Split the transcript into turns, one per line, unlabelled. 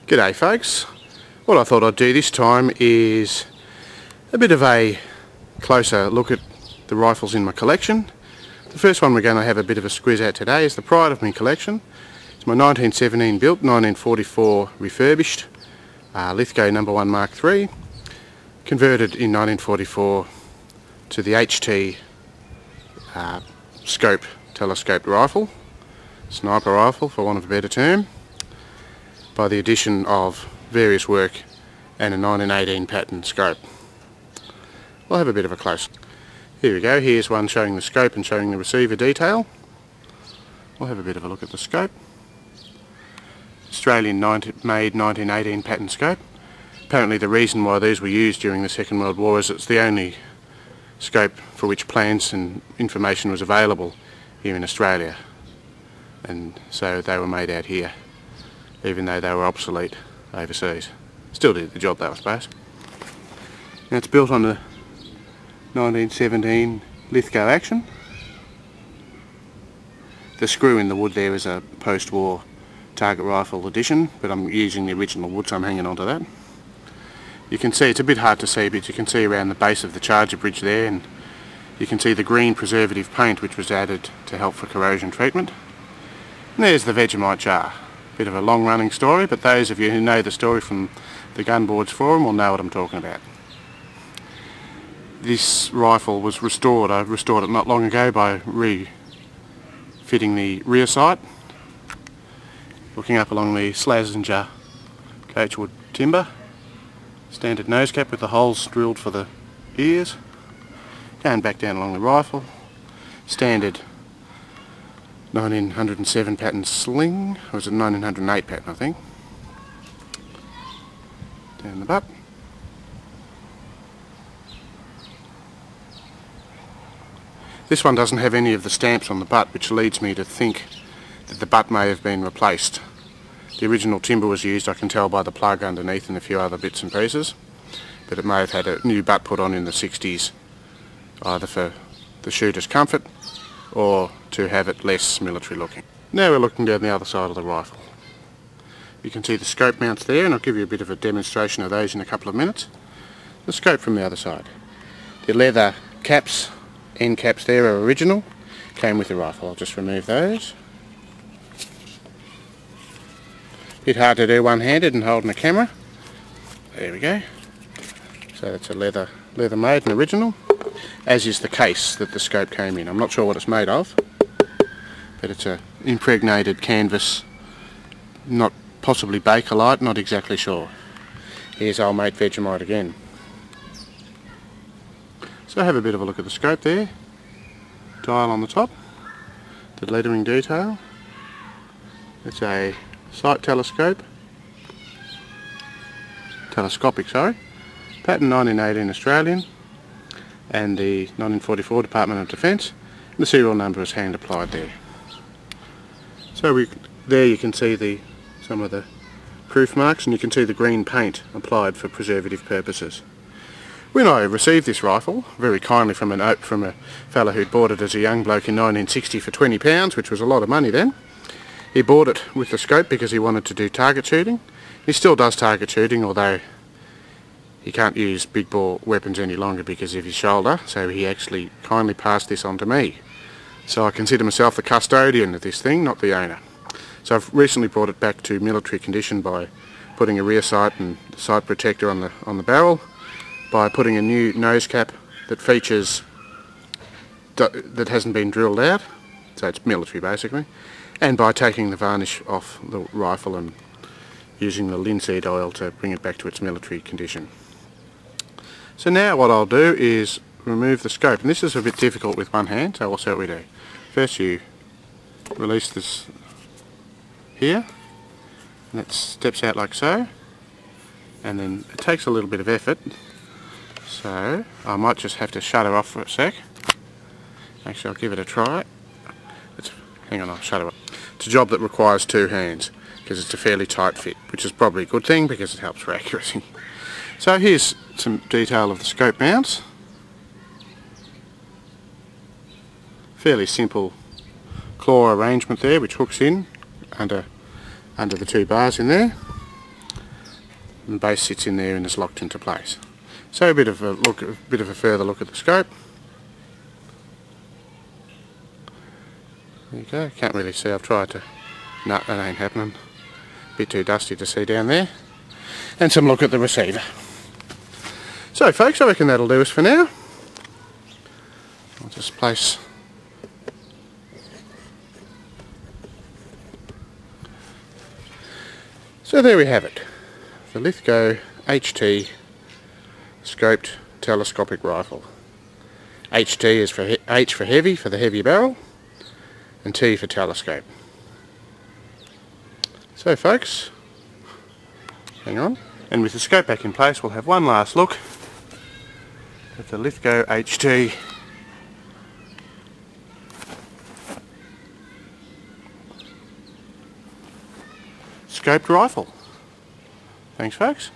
G'day folks. What I thought I'd do this time is a bit of a closer look at the rifles in my collection. The first one we're going to have a bit of a squiz at today is the pride of my collection. It's my 1917 built, 1944 refurbished Lithgow No. 1 Mark III, converted in 1944 to the HT scope telescoped rifle, sniper rifle for want of a better term, by the addition of various work and a 1918 pattern scope. We'll have a bit of a close. Here we go, here's one showing the scope and showing the receiver detail. We'll have a bit of a look at the scope. Australian made 1918 pattern scope. Apparently the reason why these were used during the Second World War is it's the only scope for which plans and information was available here in Australia, and so they were made out here, even though they were obsolete overseas. Still did the job though, I suppose. Now it's built on the 1917 Lithgow action. The screw in the wood there is a post-war target rifle edition, but I'm using the original wood, so I'm hanging on to that. You can see, it's a bit hard to see, but you can see around the base of the charger bridge there, and you can see the green preservative paint which was added to help for corrosion treatment. And there's the Vegemite jar. Bit of a long running story, but those of you who know the story from the Gunboards forum will know what I'm talking about. This rifle was restored. I restored it not long ago by refitting the rear sight, looking up along the Slazenger coachwood timber, standard nose cap with the holes drilled for the ears, going back down along the rifle, standard 1907 pattern sling, or was it 1908 pattern I think, down the butt. This one doesn't have any of the stamps on the butt, which leads me to think that the butt may have been replaced. The original timber was used, I can tell by the plug underneath and a few other bits and pieces, but it may have had a new butt put on in the 60s, either for the shooter's comfort or to have it less military looking. Now we're looking down the other side of the rifle. You can see the scope mounts there, and I'll give you a bit of a demonstration of those in a couple of minutes. The scope from the other side. The leather caps, end caps there are original, came with the rifle. I'll just remove those. Bit hard to do one-handed and holding a camera. There we go. So that's a leather made and original, as is the case that the scope came in. I'm not sure what it's made of, but it's a impregnated canvas, not possibly Bakelite, not exactly sure. Here's old mate Vegemite again. So have a bit of a look at the scope there. Dial on the top, the lettering detail. It's a sight telescopic, sorry. Pattern 1918 Australian, and the 1944 Department of Defence. The serial number is hand applied there. So there you can see some of the proof marks, and you can see the green paint applied for preservative purposes. When I received this rifle, very kindly from a fellow who'd bought it as a young bloke in 1960 for £20, which was a lot of money then. He bought it with the scope because he wanted to do target shooting. He still does target shooting, although he can't use big bore weapons any longer because of his shoulder, so he actually kindly passed this on to me. So I consider myself the custodian of this thing, not the owner. So I've recently brought it back to military condition by putting a rear sight and sight protector on the barrel, by putting a new nose cap that features, that hasn't been drilled out, so it's military basically, and by taking the varnish off the rifle and using the linseed oil to bring it back to its military condition. So now what I'll do is remove the scope, and this is a bit difficult with one hand, so we'll see what we do. First you release this here, and it steps out like so, and then it takes a little bit of effort, so I might just have to shut her off for a sec. Actually I'll give it a try. Hang on, I'll shut her off. It's a job that requires two hands because it's a fairly tight fit, which is probably a good thing because it helps for accuracy. So here's some detail of the scope mounts. Fairly simple claw arrangement there, which hooks in under the two bars in there. and the base sits in there and is locked into place. So a bit of a further look at the scope. There you go, can't really see, I've tried to, no, that ain't happening. Bit too dusty to see down there. And some look at the receiver. So folks, I reckon that'll do us for now. I'll just place so there we have it, the Lithgow HT scoped telescopic rifle. HT is for H for heavy, for the heavy barrel, and T for telescope. So folks, hang on, and with the scope back in place we'll have one last look at the Lithgow HT scoped rifle. Thanks folks.